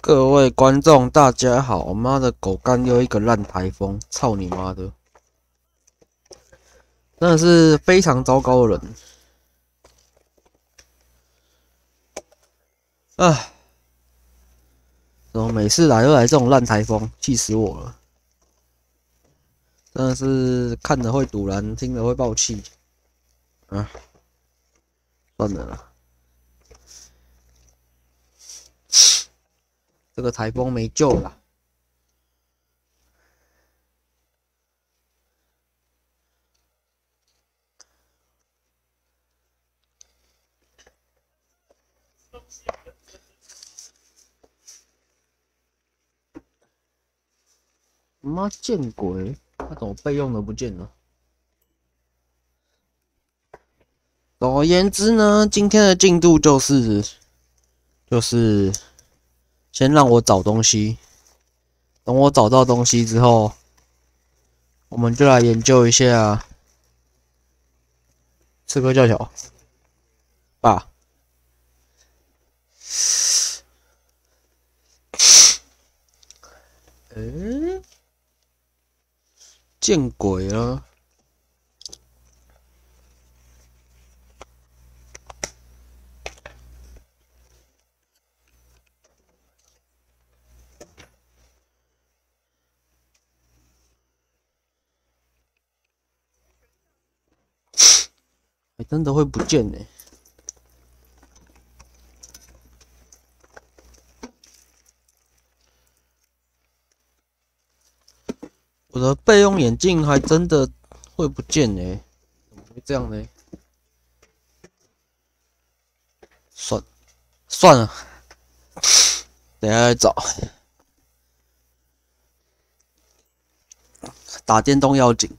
各位观众，大家好！我妈的狗干又一个烂台风，操你妈的！真的是非常糟糕的人。唉，怎么每次来都来这种烂台风，气死我了！真的是看着会堵然，听着会爆气。啊，算了啦，这个台风没救了。妈见鬼！他怎么备用的不见了？总而言之呢，今天的进度就是先让我找东西，等我找到东西之后，我们就来研究一下刺客教条吧。见鬼了！还真的会不见呢。我的备用眼镜还真的会不见呢，怎么会这样呢？算了，等一下再找。打电动要紧。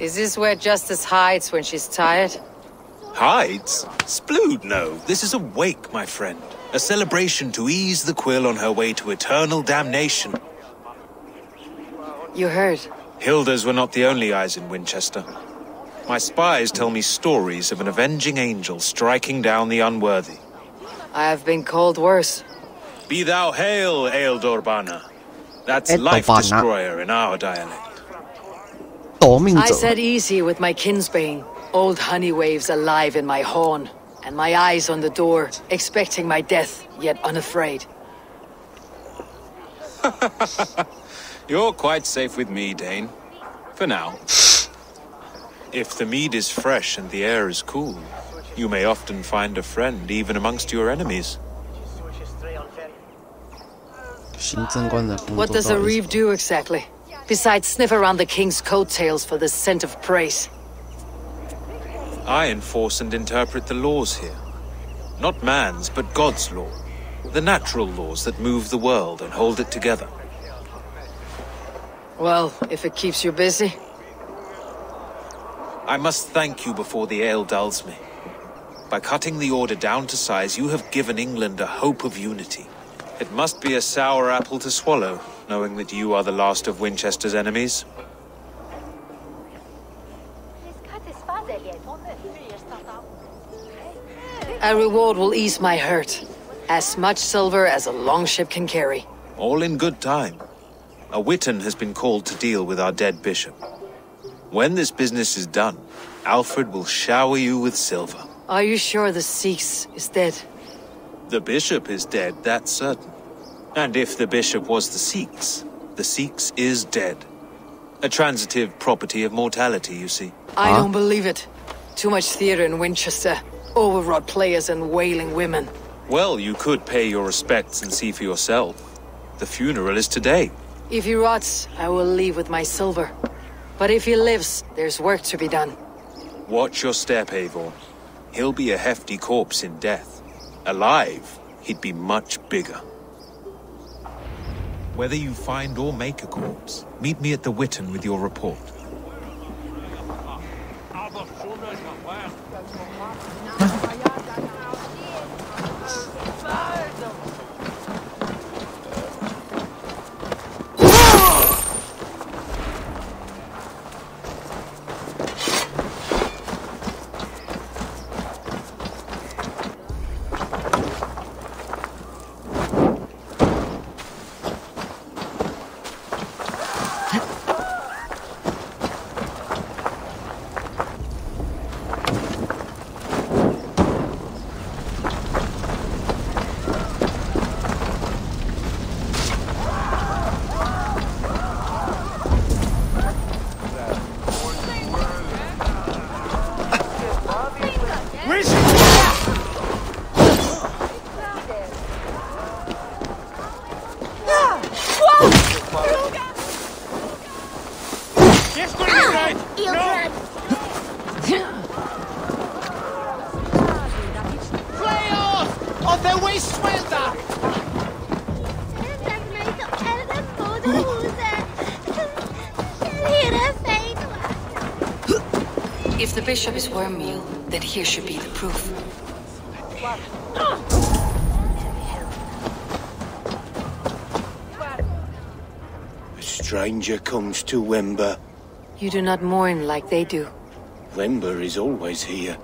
Is this where Justice hides when she's tired? Hides? Splood, no. This is a wake, my friend. A celebration to ease the quill on her way to eternal damnation. You heard? Hilda's were not the only eyes in Winchester. My spies tell me stories of an avenging angel striking down the unworthy. I have been called worse. Be thou hail, Eildorbana. That's life destroyer in our dialect. I said easy with my kinsbane. Old honey waves alive in my horn, and my eyes on the door, expecting my death, yet unafraid. You're quite safe with me, Dane. For now. If the mead is fresh and the air is cool, you may often find a friend even amongst your enemies. What does a reeve do exactly? Besides sniff around the king's coattails for the scent of praise. I enforce and interpret the laws here. Not man's, but God's law. The natural laws that move the world and hold it together. Well, if it keeps you busy. I must thank you before the ale dulls me. By cutting the order down to size, you have given England a hope of unity. It must be a sour apple to swallow, knowing that you are the last of Winchester's enemies. A reward will ease my hurt. As much silver as a longship can carry. All in good time. A witan has been called to deal with our dead bishop. When this business is done, Alfred will shower you with silver. Are you sure the Sikhs is dead? The bishop is dead, that's certain. And if the bishop was the Sikhs is dead. A transitive property of mortality, you see. I don't believe it. Too much theater in Winchester. Overwrought players and wailing women. Well, you could pay your respects and see for yourself. The funeral is today. If he rots, I will leave with my silver. But if he lives, there's work to be done. Watch your step, Eivor. He'll be a hefty corpse in death. Alive, he'd be much bigger. Whether you find or make a corpse, meet me at the Witan with your report. If the bishop is worm meal, then here should be the proof. A stranger comes to Wember. You do not mourn like they do. Wember is always here,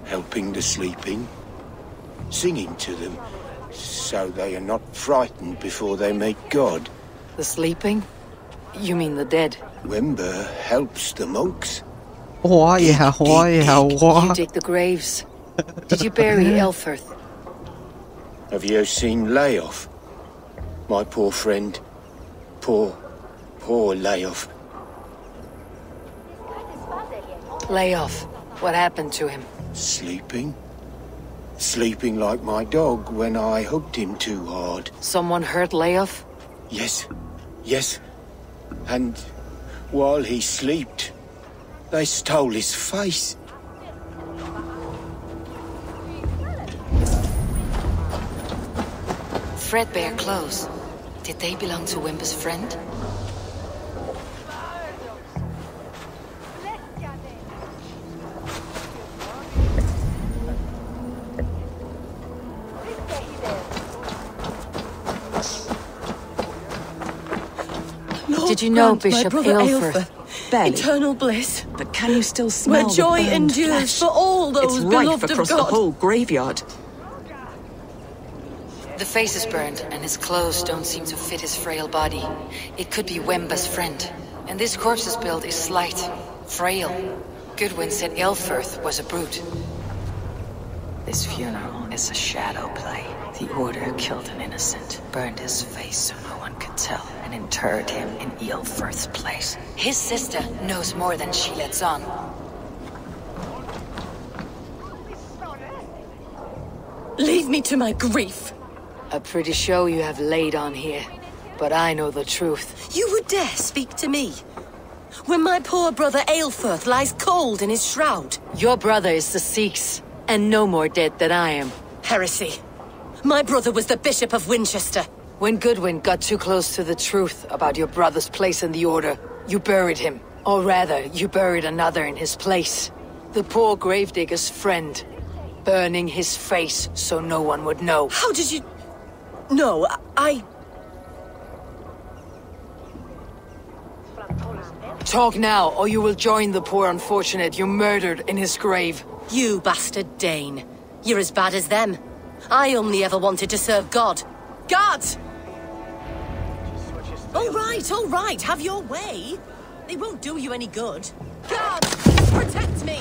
helping the sleeping, singing to them, so they are not frightened before they meet God. The sleeping? You mean the dead? Wember helps the monks. You dig the graves. Did you bury Elfirth? Have you seen Layoff? My poor friend. Poor Layoff. Layoff. What happened to him? Sleeping. Sleeping like my dog when I hugged him too hard. Someone hurt Layoff? Yes. And while he slept, they stole his face. Threadbare clothes. Did they belong to Wimber's friend? Did you know Bishop Aelfirth? Barely. Eternal bliss. But can you still smell Where joy the burned endures flesh? for all those It's rife beloved of across the God. whole graveyard. The face is burned, and his clothes don't seem to fit his frail body. It could be Wemba's friend. And this corpse's build is slight, frail. Goodwin said Aelfirth was a brute. This funeral is a shadow play. The Order killed an innocent, burned his face so no one could tell, and interred him in Aelfirth's place. His sister knows more than she lets on. Leave me to my grief. A pretty show you have laid on here, but I know the truth. You would dare speak to me? When my poor brother Aelfirth lies cold in his shroud. Your brother is the Sikhs, and no more dead than I am. Heresy. My brother was the Bishop of Winchester. When Goodwin got too close to the truth about your brother's place in the Order, you buried him. Or rather, you buried another in his place. The poor gravedigger's friend. Burning his face so no one would know. How did you... No, Talk now, or you will join the poor unfortunate you murdered in his grave. You bastard Dane. You're as bad as them. I only ever wanted to serve God. Guards! All right, have your way. They won't do you any good. Guards, protect me!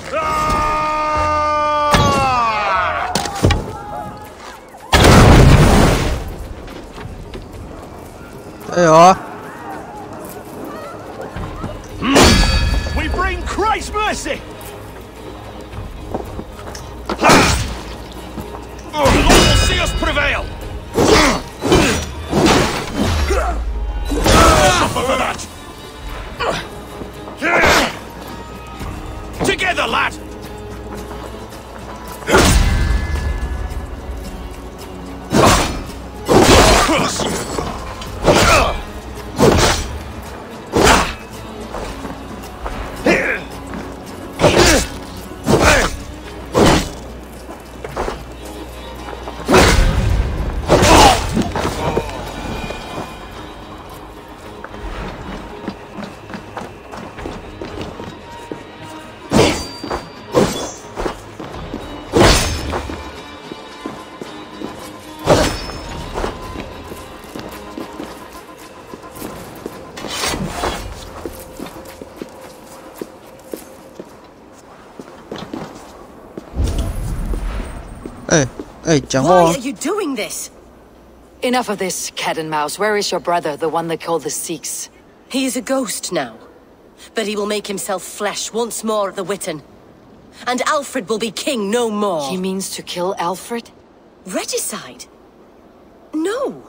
There you are. We bring Christ's mercy! The Lord will see us prevail! Suffer for that! Together, lad! Hey,讲 Why 话 are you doing this? Enough of this, cat and mouse. Where is your brother, the one they call the Sikhs? He is a ghost now. But he will make himself flesh once more at the Witten. And Alfred will be king no more. He means to kill Alfred? Regicide? No.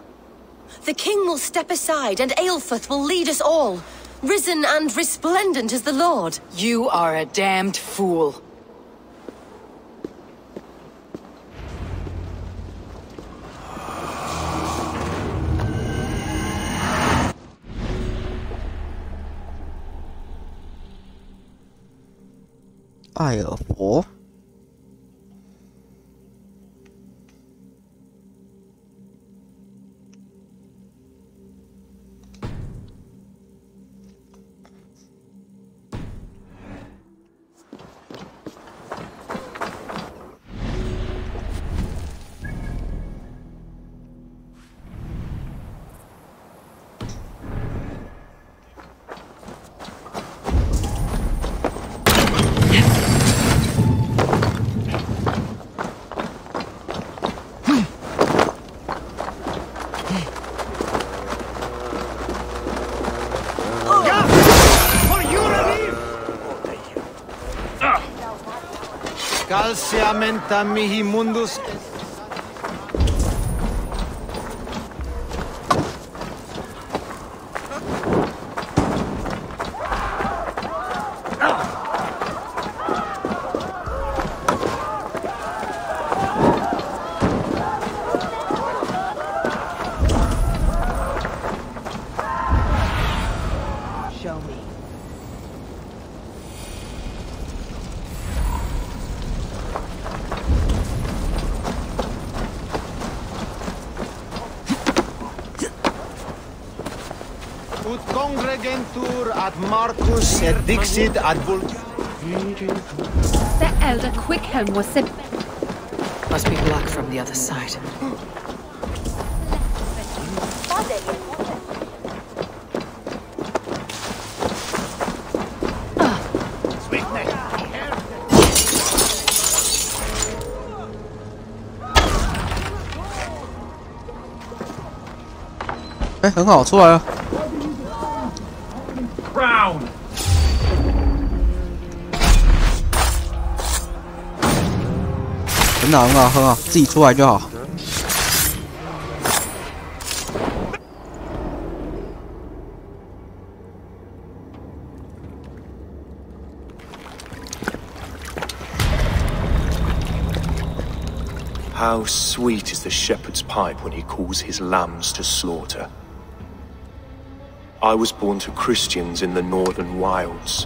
The king will step aside and Aelfirth will lead us all. Risen and resplendent as the Lord. You are a damned fool.艾尔佛。Calciamenta mihi mundus. Show me. congregentur ad Marcus et dixit ad The elder Quickhelm was sent. Must be blocked from the other side.哎，很好，出来了。Round. 很好，很好，很好，自己出来就好。How sweet is the shepherd's pipe when he calls his lambs to slaughter. I was born to Christians in the northern wilds.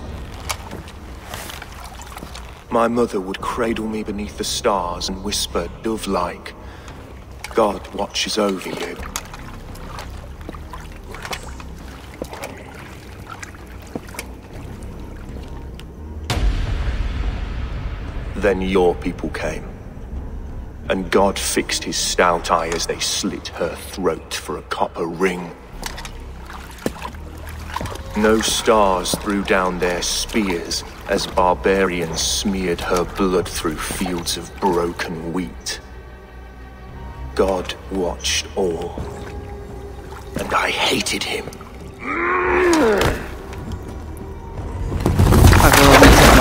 My mother would cradle me beneath the stars and whisper, dove-like, God watches over you. Then your people came, and God fixed his stout eye as they slit her throat for a copper ring. No stars threw down their spears as barbarians smeared her blood through fields of broken wheat. God watched all, and I hated him. 大哥，你怎么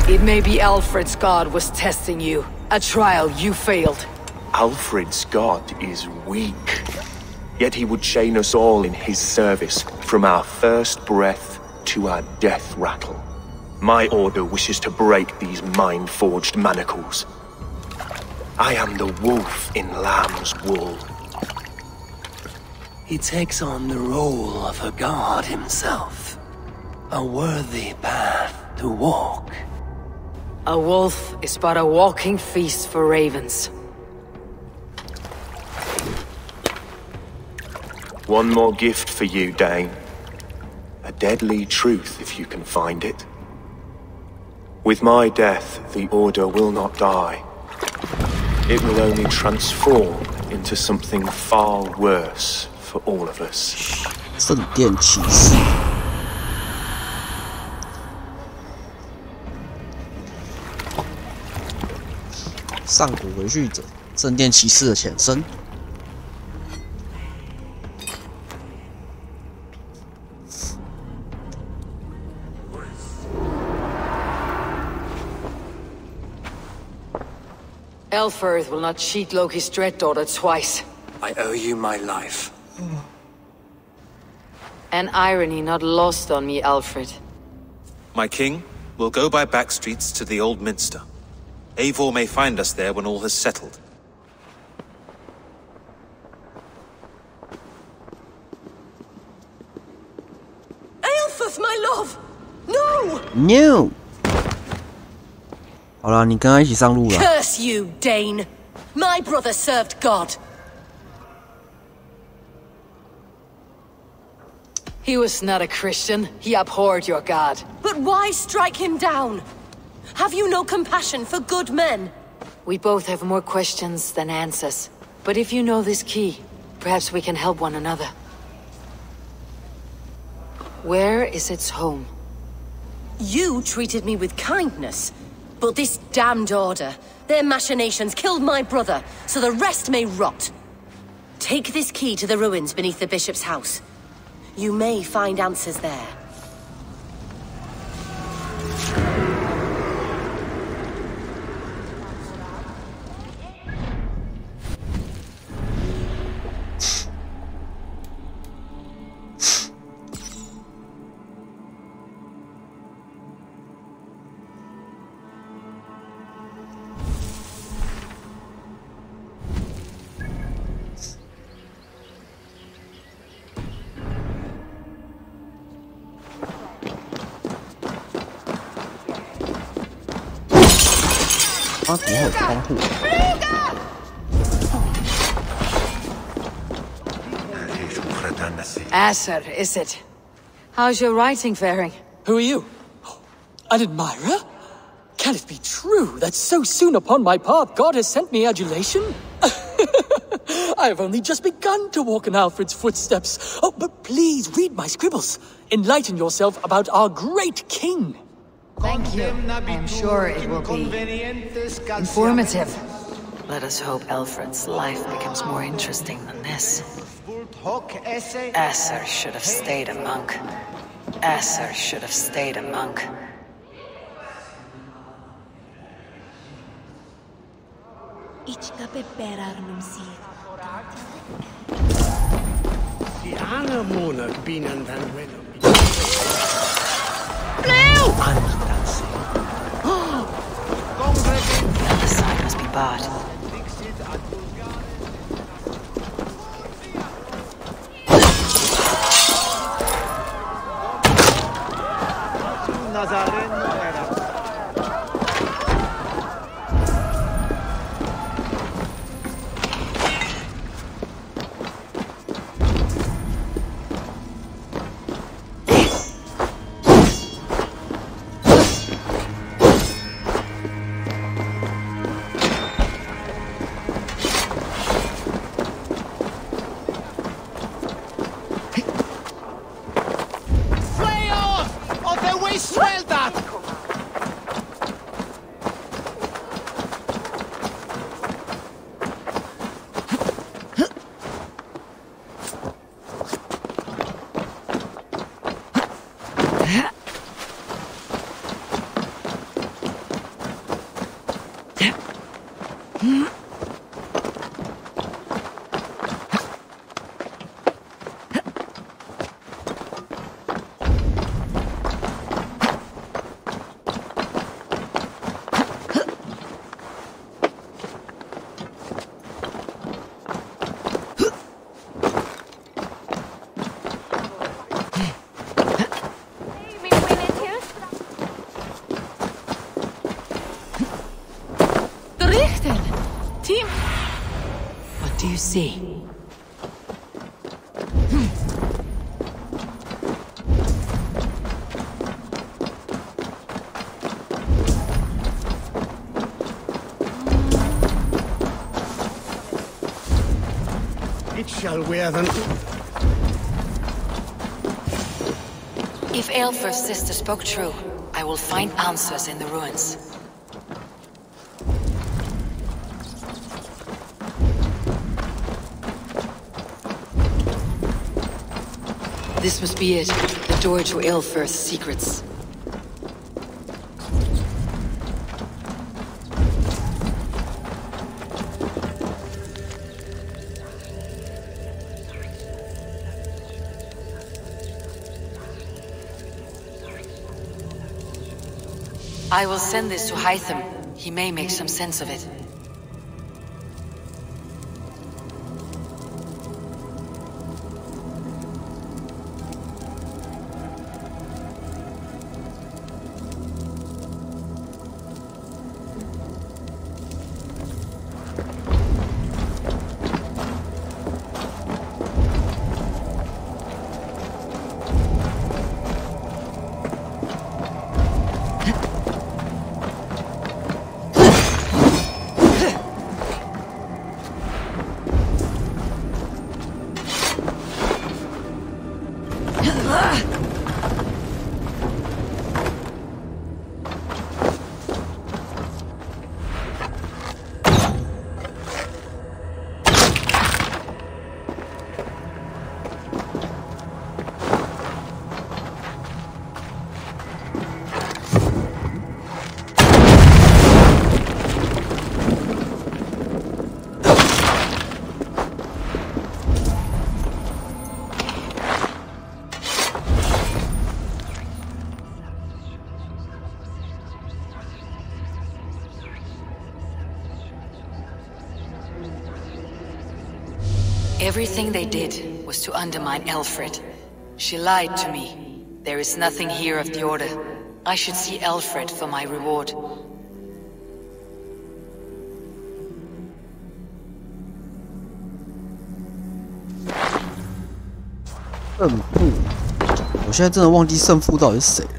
你？ It may be Alfred's god was testing you. A trial you failed. Alfred's god is weak, yet he would chain us all in his service, from our first breath to our death rattle. My order wishes to break these mind-forged manacles. I am the wolf in lamb's wool. He takes on the role of a god himself. A worthy path to walk. A wolf is but a walking feast for ravens. One more gift for you, Dane. A deadly truth, if you can find it. With my death, the Order will not die. It will only transform into something far worse for all of us. 圣殿骑士。上古维续者，圣殿骑士的前身。Elfirth will not cheat Loki's dread-daughter twice. I owe you my life. An irony not lost on me, Alfred. My king, we'll go by back streets to the Old Minster. Eivor may find us there when all has settled. Aelfirth, my love! No! No! 好了，你跟他一起上路了。 Curse you, Dane! My brother served God. He was not a Christian. He abhorred your god. But why strike him down? Have you no compassion for good men? We both have more questions than answers. But if you know this key, perhaps we can help one another. Where is its home? You treated me with kindness. But this damned Order, their machinations killed my brother, so the rest may rot. Take this key to the ruins beneath the bishop's house. You may find answers there.啊，怎么会有窗户？ Acer, is it? How's your writing faring? Who are you? An admirer? Can it be true that so soon upon my path God has sent me adulation? I have only just begun to walk in Alfred's footsteps. Oh, but please read my scribbles. Enlighten yourself about our great king. Thank you. I am sure it will be informative. Let us hope Alfred's life becomes more interesting than this. Asser should have stayed a monk. Asser should have stayed a monk. The other side must be barred. What do you see? It shall wear them. If Aelfir's sister spoke true, I will find answers in the ruins. This must be it. The door to Aelfir's secrets. I will send this to Hytham. He may make some sense of it. Everything they did was to undermine Alfred. She lied to me. There is nothing here of the Order. I should see Alfred for my reward. 我现在真的忘记胜负到底是谁了。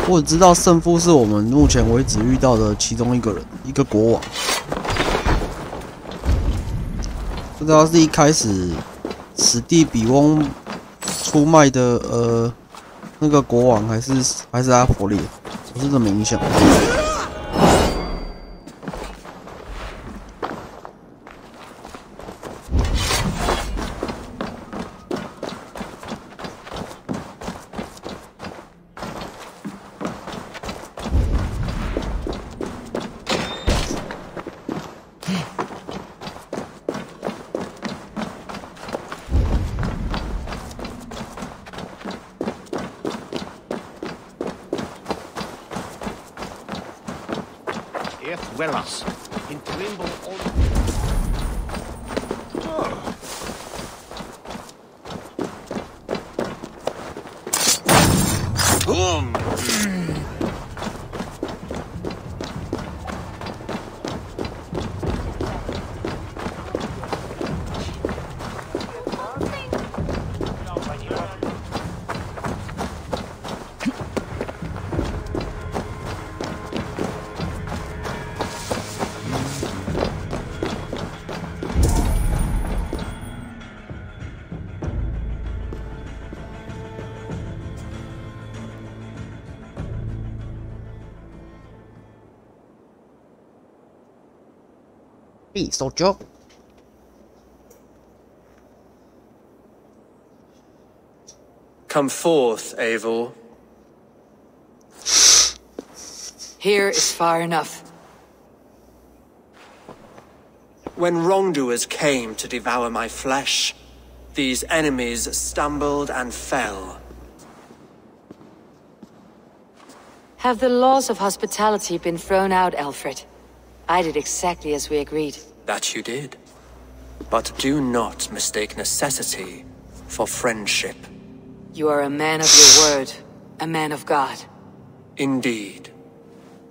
我只知道胜负是我们目前为止遇到的其中一个人，一个国王。不知道是一开始史蒂比翁出卖的那个国王，还是阿佛烈，我是这么印象。Dwellers in tremble on. Hey, soldier. Come forth, Eivor. Here is far enough. When wrongdoers came to devour my flesh, these enemies stumbled and fell. Have the laws of hospitality been thrown out, Alfred? I did exactly as we agreed. That you did. But do not mistake necessity for friendship. You are a man of your word, a man of God. Indeed.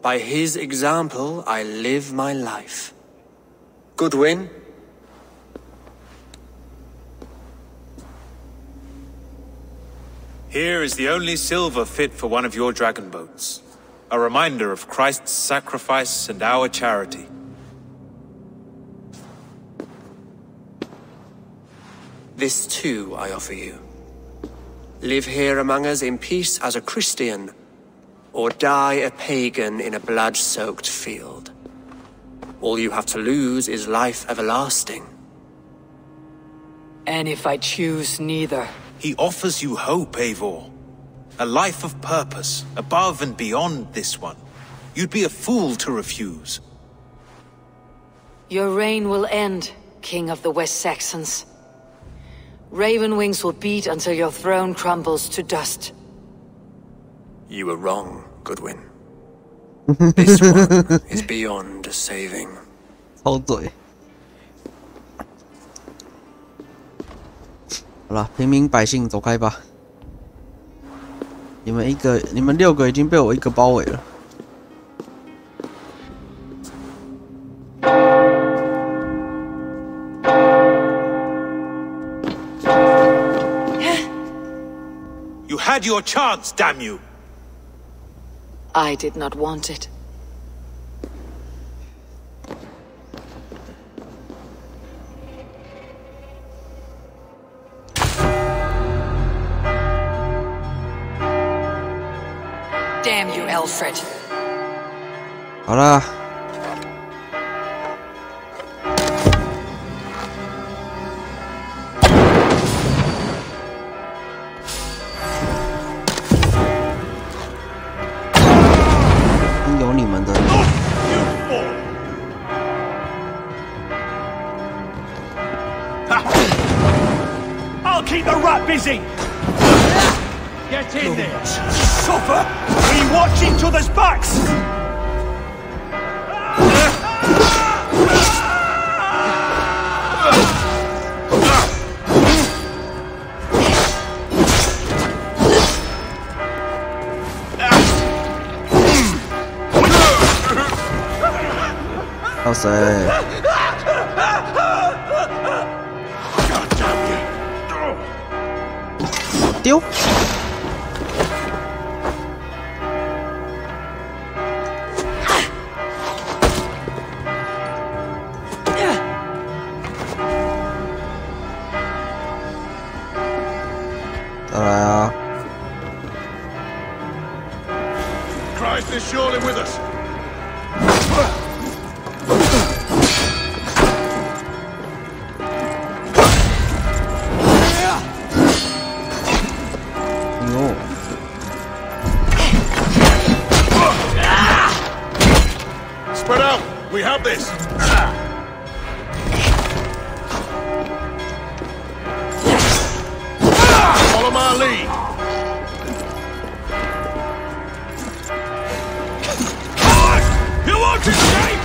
By his example, I live my life. Goodwin? Here is the only silver fit for one of your dragon boats. A reminder of Christ's sacrifice and our charity. This too I offer you. Live here among us in peace as a Christian, or die a pagan in a blood-soaked field. All you have to lose is life everlasting. And if I choose neither? He offers you hope, Eivor. A life of purpose, above and beyond this one. You'd be a fool to refuse. Your reign will end, King of the West Saxons. Raven wings will beat until your throne crumbles to dust. You were wrong, Goodwin. This one is beyond saving. 操嘴。好了，平民百姓走开吧。你们6个已经被我一个包围了。You had your chance, damn you! I did not want it. Damn you, Alfred. 好啦。有你们的。I'll keep the rat busy. Get in there. Suffer. We watch each other's backs. I'll say. God damn you. 丢。再来啊！ Christ is surely with us. No. Spread out. We have this. Follow my lead. You won't escape!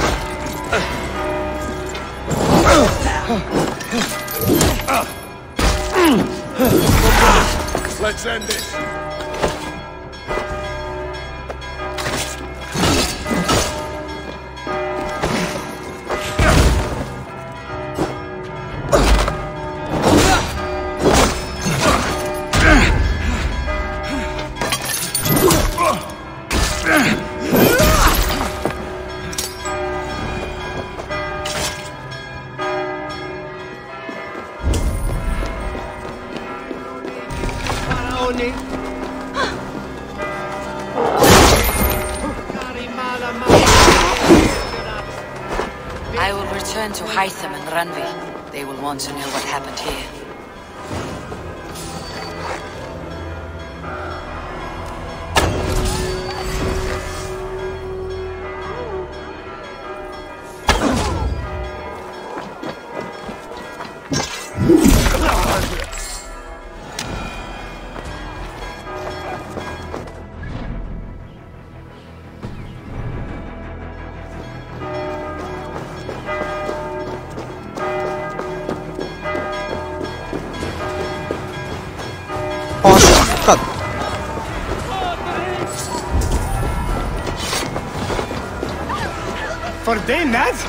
Let's end this. I will return to Hytham and Ranvi. They will want to know what happened here.干！ For them, lads!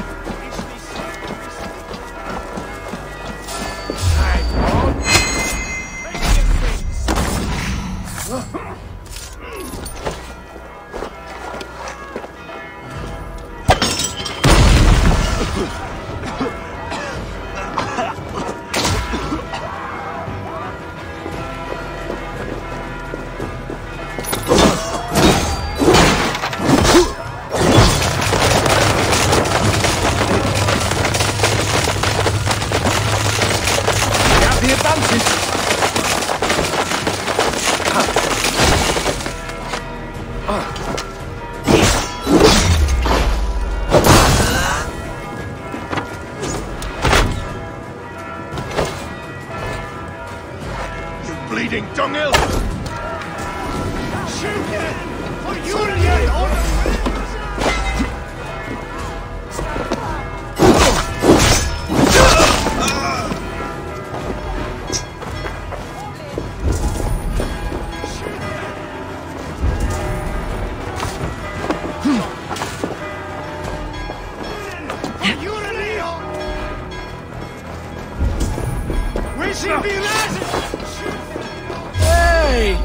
Bleeding dunghill! Shoot it! For unity! We should be last! Hey!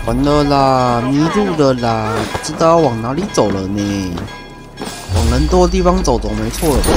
完了啦，迷路了啦，不知道要往哪里走了呢？往人多的地方走总没错了吧？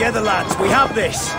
together, lads. We have this.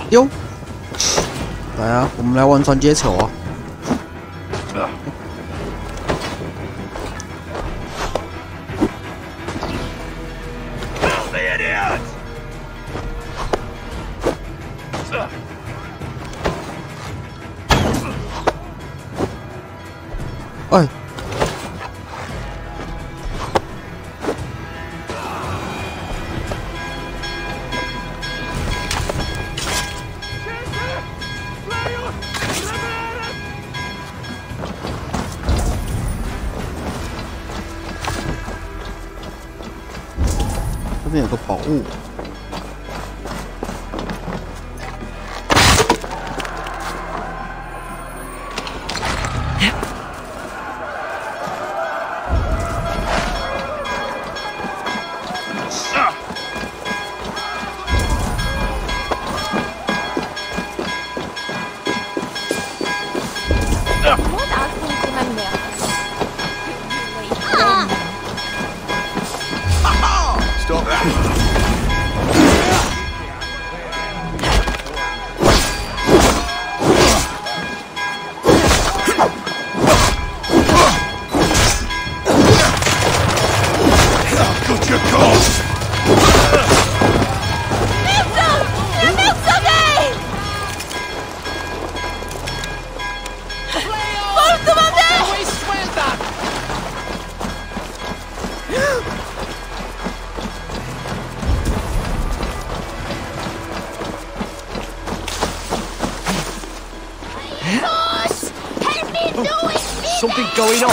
哟，来啊，我们来玩传接球啊！哎。 这边有个宝物。Something going on.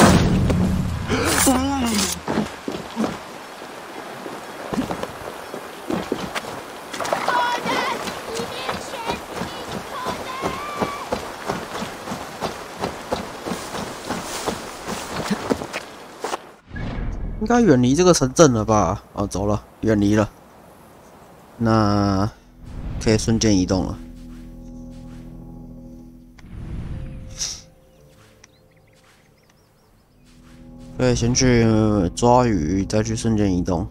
应该远离这个城镇了吧？哦，走了，远离了，那可以瞬间移动了。 对，先去抓鱼，再去瞬间移动。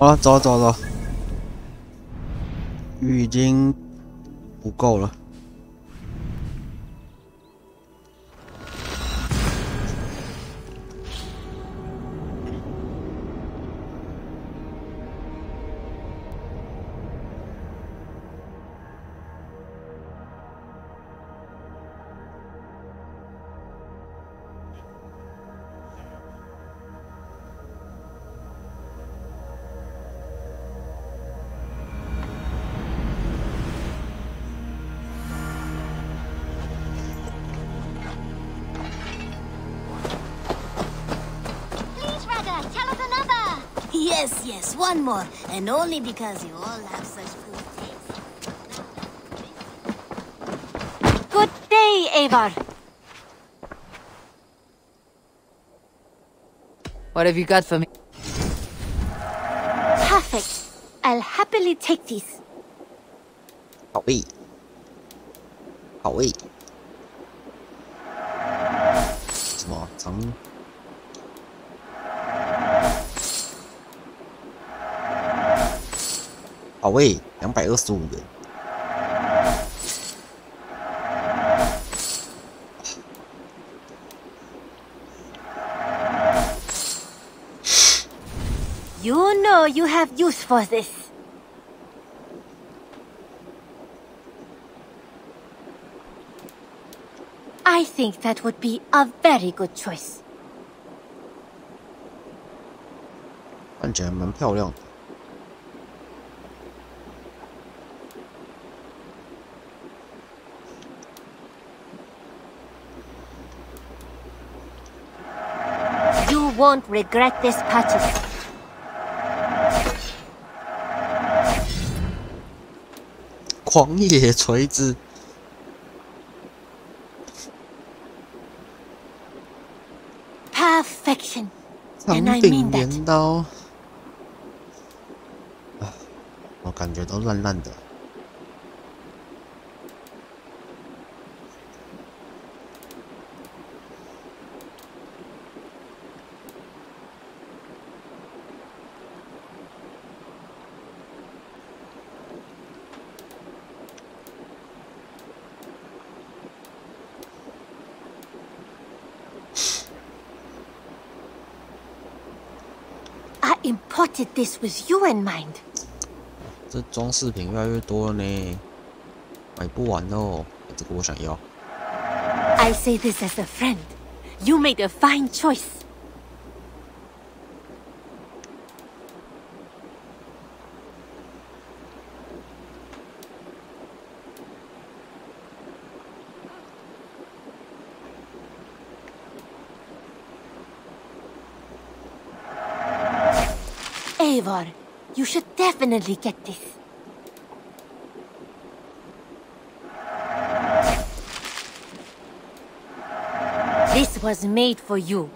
好了，走走走，鱼已经不够了。Yes, yes, one more. And only because you all have such good taste. Good day, Avar. What have you got for me? Perfect. I'll happily take this. 好味，好味。什么长？好味，225元。You know you have use for this. I think that would be a very good choice. 看起来蛮漂亮的。You won't regret this purchase. 狂野锤子。Perfection. 长 And I 柄 mean that. 镰刀。我感觉都烂烂的。I imported this with you in mind. 这装饰品越来越多了呢，买不完哦。这个我想要。I say this as a friend. You made a fine choice. Eivor, you should definitely get this. This was made for you. .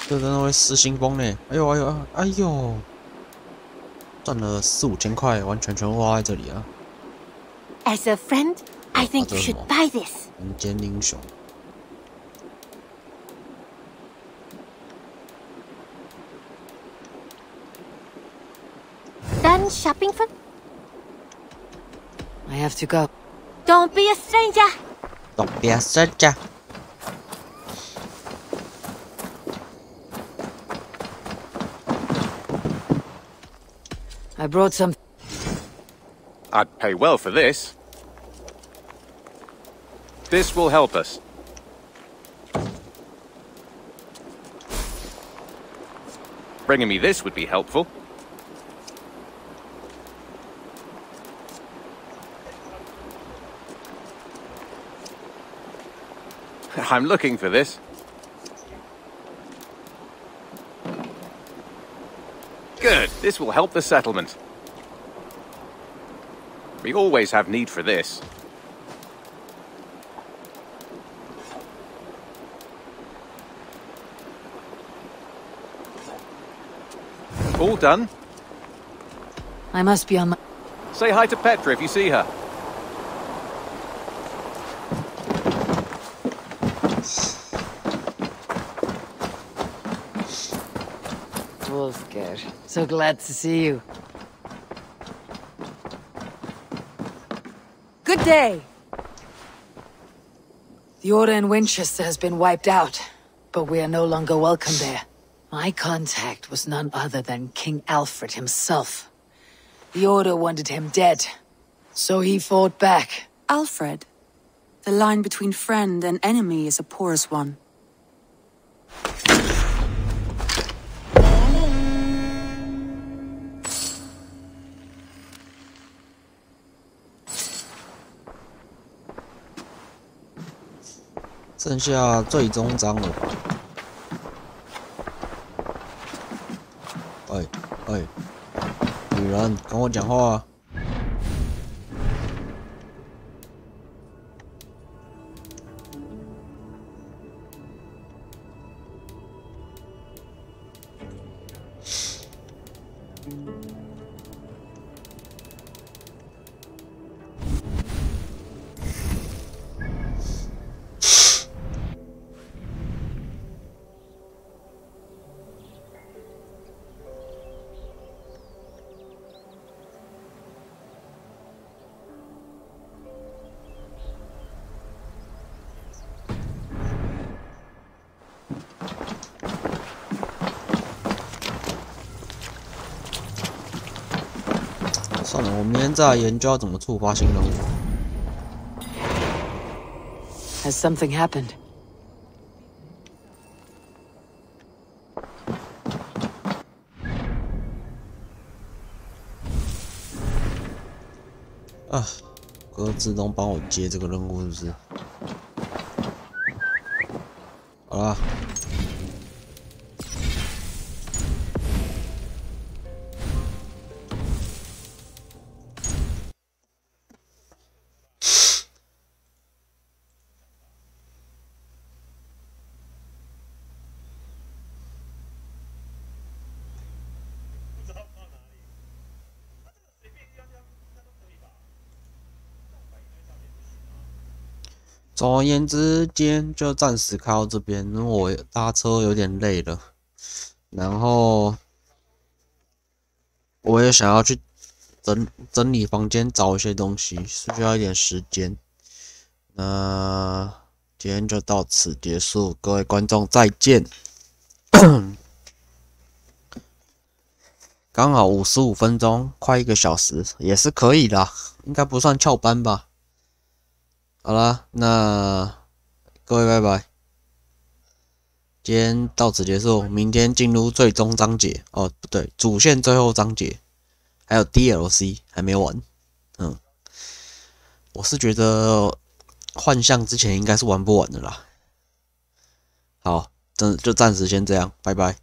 这真的会失心疯呢！哎呦哎呦哎呦！赚了4、5千块，完全花在这里啊！ As a friend, I think you should buy this. 人间英雄。 Done shopping for? I have to go. Don't be a stranger. Don't be a stranger. I brought some. I'd pay well for this. This will help us. Bringing me this would be helpful. I'm looking for this. Good. This will help the settlement. We always have need for this. All done? I must be on my. Say hi to Petra if you see her. Wolfgar. So glad to see you. Good day. The Order in Winchester has been wiped out, but we are no longer welcome there. My contact was none other than King Alfred himself. The Order wanted him dead, so he fought back. Alfred? The line between friend and enemy is a porous one. 剩下最终章了吧？女人，跟我讲话。算了，我明天再来研究要怎么触发新任务。Has something happened? 啊，哥自动帮我接这个任务是不是？好啦。总而言之，今天就暂时开到这边，因为我搭车有点累了，然后我也想要去整理房间，找一些东西，需要一点时间。那今天就到此结束，各位观众再见。刚好55分钟，快1个小时，也是可以啦，应该不算翘班吧。好啦，那各位拜拜，今天到此结束，明天进入最终章节哦，不对，主线最后章节，还有 DLC 还没完，我是觉得幻象之前应该是玩不完的啦。好，就暂时先这样，拜拜。